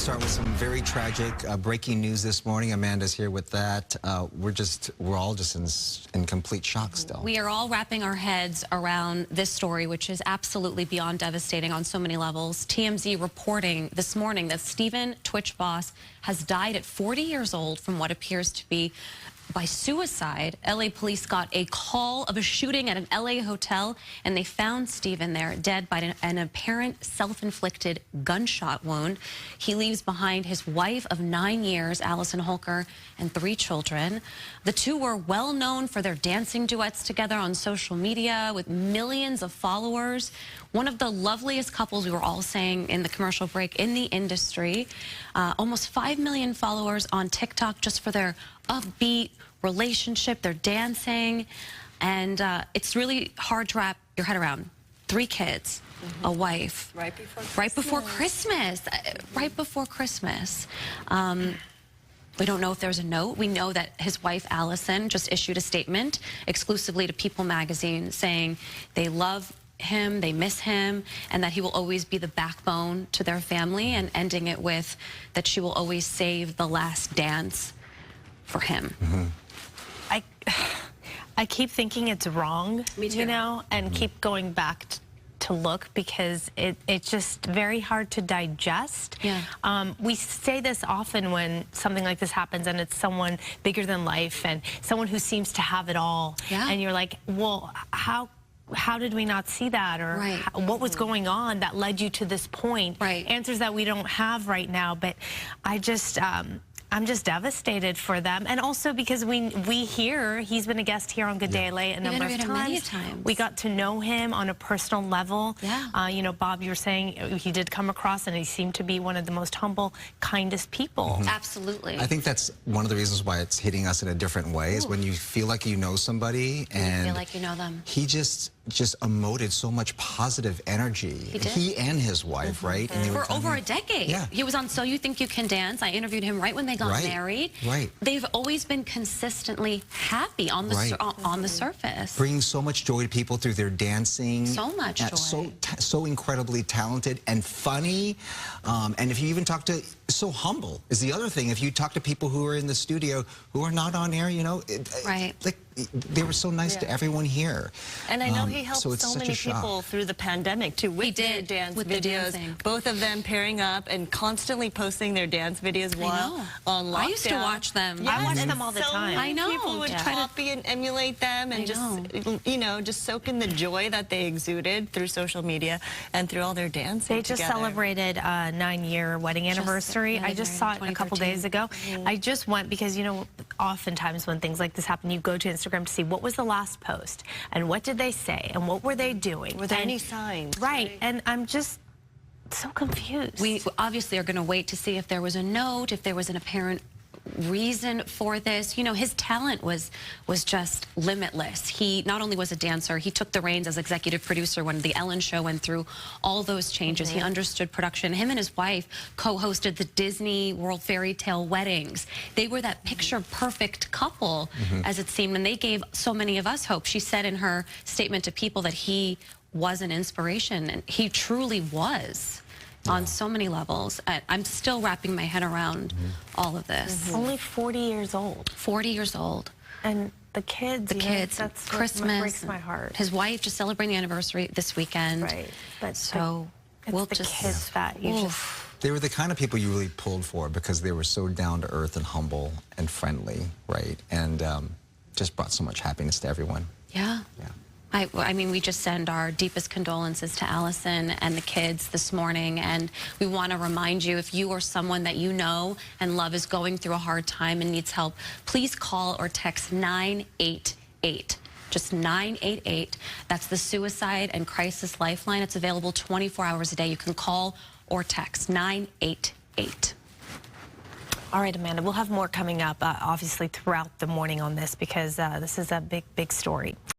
start with some very tragic breaking news this morning. Amanda's here with that. We're all just in complete shock still. We are all wrapping our heads around this story, which is absolutely beyond devastating on so many levels. TMZ reporting this morning that Stephen, tWitch boss, has died at 40 years old from what appears to be by suicide. LA police got a call of a shooting at an LA hotel, and they found Stephen there dead by an apparent self-inflicted gunshot wound. He leaves behind his wife of 9 years, Allison Holker, and 3 children. The two were well known for their dancing duets together on social media with millions of followers. One of the loveliest couples, we were all saying in the commercial break, in the industry. Almost 5 million followers on TikTok just for their upbeat relationship, their dancing, and it's really hard to wrap your head around. 3 kids, a wife. Right before Christmas. Right before Christmas. We don't know if there's a note. We know that his wife, Allison, just issued a statement exclusively to People magazine saying they love him, they miss him, and that he will always be the backbone to their family, and ending it with that she will always save the last dance for him. I keep thinking it's wrong, Me too. you know, and keep going back to look because it's just very hard to digest. Yeah. We say this often when something like this happens and it's someone bigger than life and someone who seems to have it all. Yeah. And you're like, well, how did we not see that? Or Right. what was going on that led you to this point? Right. Answers that we don't have right now, but I'm just devastated for them, and also because we hear he's been a guest here on GDLA a number of times. We got to know him on a personal level. Yeah. You know, Bob, you were saying he did come across, and he seemed to be one of the most humble, kindest people. Absolutely. I think that's one of the reasons why it's hitting us in a different way, is when you feel like you know somebody and you feel like you know them. He just emoted so much positive energy. He did. He and his wife, right? And they were for over a decade. Yeah. He was on So You Think You Can Dance. I interviewed him right when they got married. Right. They've always been consistently happy on the on the surface. Bringing so much joy to people through their dancing. So much joy. So incredibly talented and funny. And if you even talk to, so humble is the other thing. If you talk to people who are in the studio who are not on air, you know, like they were so nice to everyone here. And I know he helped so many people through the pandemic too with their dance videos. Both of them pairing up and constantly posting their dance videos while on lockdown. I used to watch them. Yes, I watch them all the time. I know. People would copy and emulate them and just, you know, just soak in the joy that they exuded through social media and through all their dancing. They just celebrated a 9-year wedding anniversary. I just saw it a couple days ago. I just went because, you know, oftentimes when things like this happen, you go to Instagram to see what was the last post and what did they say and what were they doing. Were there any signs? Right, and I'm just so confused. We obviously are going to wait to see if there was a note, if there was an apparent reason for this. You know, his talent was just limitless. He not only was a dancer, he took the reins as executive producer when the Ellen Show went through all those changes. He understood production. Him and his wife co-hosted the Disney World Fairy Tale weddings. They were that picture-perfect couple, as it seemed, and they gave so many of us hope. She said in her statement to People that he was an inspiration, and he truly was. On so many levels. I'm still wrapping my head around all of this. Only 40 years old. 40 years old. And the kids. The kids. That's Christmas. what breaks my heart. His wife just celebrating the anniversary this weekend. Right. But so we'll just kids that you just. They were the kind of people you really pulled for because they were so down to earth and humble and friendly, right? And just brought so much happiness to everyone. Yeah. Yeah. I mean, we just send our deepest condolences to Allison and the kids this morning, and we want to remind you, if you or someone that you know and love is going through a hard time and needs help, please call or text 988. Just 988. That's the Suicide and Crisis Lifeline. It's available 24 hours a day. You can call or text 988. All right, Amanda, we'll have more coming up, obviously, throughout the morning on this because this is a big, big story.